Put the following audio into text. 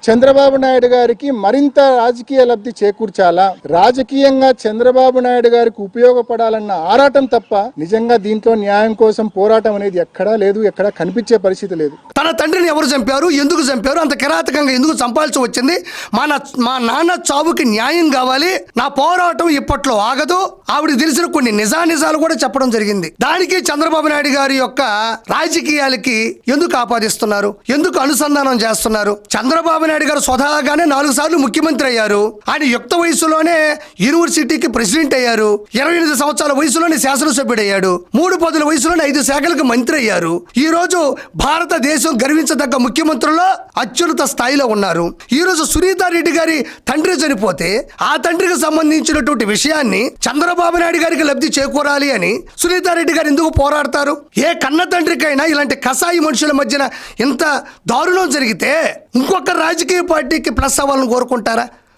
చంద్రబాబు నాయుడు గారికి మరింత రాజకీయ లబ్ధి చేకూర్చాలా, రాజకీయంగా చంద్రబాబు నాయుడు గారికి ఉపయోగపడాలన్న ఆరాటం తప్ప నిజంగా దీంట్లో న్యాయం కోసం పోరాటం అనేది ఎక్కడా లేదు, ఎక్కడా కనిపించే పరిస్థితి లేదు. తన తండ్రిని ఎవరు చంపారు, ఎందుకు చంపారు, అంత కిరాతకంగా ఎందుకు చంపాల్సి వచ్చింది, మా నాన్న చావుకి న్యాయం కావాలి, నా పోరాటం ఇప్పట్లో ఆగదు, ఆవిడకి తెలిసిన కొన్ని నిజాలు కూడా చెప్పడం జరిగింది. దానికి చంద్రబాబు నాయుడు గారి యొక్క రాజకీయాలకి ఎందుకు ఆపాదిస్తున్నారు, ఎందుకు అనుసంధానం చేస్తున్నారు? చంద్రబాబు నాయుడు గారు స్వతహాగానే 4 సార్లు ముఖ్యమంత్రి అయ్యారు. ఆయన యుక్త వయసులోనే యూనివర్సిటీకి ప్రెసిడెంట్ అయ్యారు. 28 సంవత్సరాల వయసులోనే శాసనసభ్యుడయ్యాడు. 3 పదుల వయసులోనే 5 శాఖలకు మంత్రి అయ్యారు. ఈ రోజు భారతదేశం గర్వించదగ్గ ముఖ్యమంత్రుల్లో అత్యున్నత స్థాయిలో ఉన్నారు. ఈ రోజు సునీతారెడ్డి గారి తండ్రి చనిపోతే ఆ తండ్రికి సంబంధించినటువంటి విషయాన్ని చంద్రబాబు నాయుడు గారికి లబ్ధి చేకూరాలి అని సునీతారెడ్డి గారు ఎందుకు పోరాడతారు? ఏ కన్న తండ్రికైనా ఇలాంటి కసాయి మనుషుల మధ్యన ఇంత దారుణం జరిగితే ఇంకొక రాజకీయ పార్టీకి ప్లస్ అవ్వాలని కోరుకుంటారా?